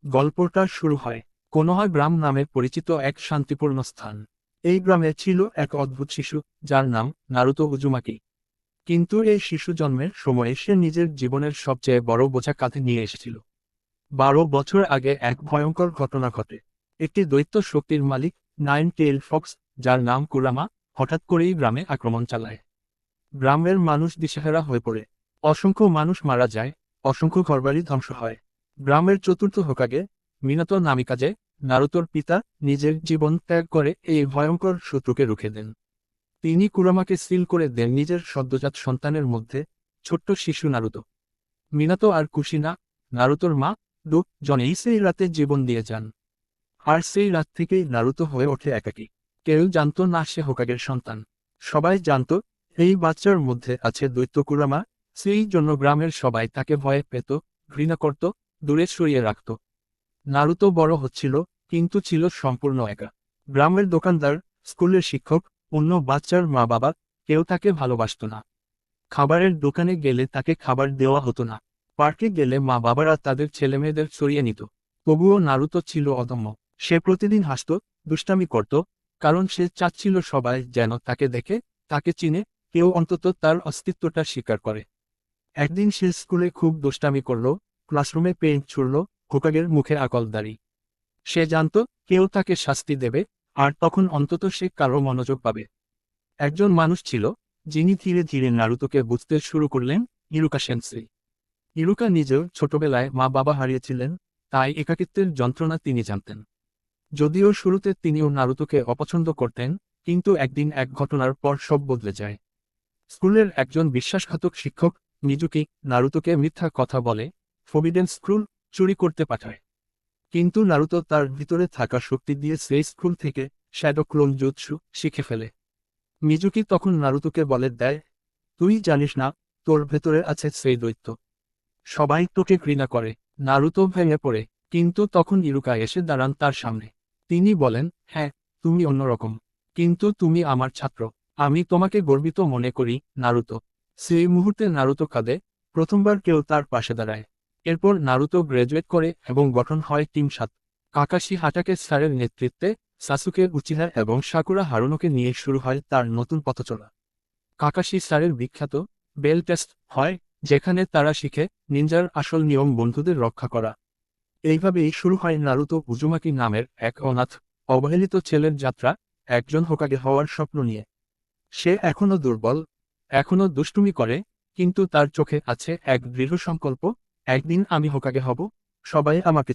গল্পটা শুরু হয় কোনোহা গ্রাম নামে পরিচিত এক শান্তিপূর্ণ স্থান। এই গ্রামে ছিল এক অদ্ভুত শিশু, যার নাম নারুতো উজুমাকি। কিন্তু এই শিশু জন্মের সময়ে সে নিজের জীবনের সবচেয়ে বড় বোঝা কাঁধে নিয়ে এসেছিল। 12 বছর আগে এক ভয়ঙ্কর ঘটনা ঘটে। একটি দৈত্য শক্তির মালিক, নাইন টেইল ফক্স, যার নাম কুরামা, হঠাৎ করেই গ্রামে আক্রমণ চালায়। গ্রামের মানুষ দিশেহারা হয়ে পড়ে। অসংখ্য মানুষ মারা যায়, অসংখ্য ঘরবাড়ি ধ্বংস হয়। গ্রামের চতুর্থ হোকাগে, মিনাতো নামিকাজে, নারুতোর পিতা, নিজের জীবন ত্যাগ করে এই ভয়ঙ্কর শত্রুকে রুখে দেন। তিনি কুরামাকে সিল করে দেন নিজের সদ্যজাত সন্তানের মধ্যে, ছোট্ট শিশু নারুতো। মিনাতো আর কুশিনা, নারুতোর মা, জনেই সেই রাতে জীবন দিয়ে যান। আর সেই রাত থেকেই নারুতো হয়ে ওঠে একাকী। কেউ জানতো না সে হোকাগের সন্তান। সবাই জানতো এই বাচ্চার মধ্যে আছে দৈত্য কুরামা। সেই জন্য গ্রামের সবাই তাকে ভয় পেত, ঘৃণা করত, দূরে সরিয়ে রাখত। নারুতো বড় হচ্ছিল, কিন্তু ছিল সম্পূর্ণ একা। গ্রামের দোকানদার, স্কুলের শিক্ষক, অন্য বাচ্চার মা বাবা, কেউ তাকে ভালোবাসত না। খাবারের দোকানে গেলে তাকে খাবার দেওয়া হতো না। পার্কে গেলে মা বাবারা তাদের ছেলেমেয়েদের সরিয়ে নিত। তবুও নারুতো ছিল অদম্য। সে প্রতিদিন হাসত, দুষ্টামি করত, কারণ সে চাচ্ছিল সবাই যেন তাকে দেখে, তাকে চিনে, কেউ অন্তত তার অস্তিত্বটা স্বীকার করে। একদিন সে স্কুলে খুব দুষ্টামি করল, ক্লাসরুমে পেইন্ট ছুড়ল, হোকাগের মুখে আকলদারি। সে জানত কেউ তাকে শাস্তি দেবে, আর তখন অন্তত সে কারো মনোযোগ পাবে। একজন মানুষ ছিল, যিনি ধীরে ধীরে নারুতোকে বুঝতে শুরু করলেন, ইরুকা সেন্সেই। ইরুকা নিজেও ছোটবেলায় মা বাবা হারিয়েছিলেন, তাই একাকিত্বের যন্ত্রণা তিনি জানতেন। যদিও শুরুতে তিনিও নারুতোকে অপছন্দ করতেন, কিন্তু একদিন এক ঘটনার পর সব বদলে যায়। স্কুলের একজন বিশ্বাসঘাতক শিক্ষক, মিজুকি, নারুতোকে মিথ্যা কথা বলে, ফবিডেন স্ক্রুল চুরি করতে পাঠায়। কিন্তু নারুতো তার ভিতরে থাকা শক্তি দিয়ে সেই স্কুল থেকে শ্যাডো ক্লোন জুৎসু শিখে ফেলে। মিজুকি তখন নারুতোকে বলে দেয়, তুই জানিস না, তোর ভেতরে আছে সেই দৈত্য। সবাই তোকে ঘৃণা করে। নারুতো ভেঙে পড়ে, কিন্তু তখন ইরুকা এসে দাঁড়ান তার সামনে। তিনি বলেন, হ্যাঁ, তুমি অন্যরকম। কিন্তু তুমি আমার ছাত্র। আমি তোমাকে গর্বিত মনে করি, নারুতো। সেই মুহূর্তে নারুতো কাঁদে, প্রথমবার কেউ তার পাশে দাঁড়ায়। এরপর নারুতো গ্রাজুয়েট করে এবং গঠন হয় টিম 7। কাকাশি হাটাকে স্যারের নেতৃত্বে, সাসুকে উচিহা এবং সাকুরা হারুনোকে নিয়ে শুরু হয় তার নতুন পথচলা। কাকাশি স্যারের বিখ্যাত বেল টেস্ট হয়, যেখানে তারা শিখে নিনজার আসল নিয়ম বন্ধুদের রক্ষা করা। এইভাবেই শুরু হয় নারুতো উজুমাকি নামের এক অনাথ, অবহেলিত ছেলের যাত্রা, একজন হোকাগে হওয়ার স্বপ্ন নিয়ে। সে এখনো দুর্বল, এখনো দুষ্টুমি করে, কিন্তু তার চোখে আছে এক দৃঢ় সংকল্প, একদিন আমি হোকাগে হব, সবাই আমাকে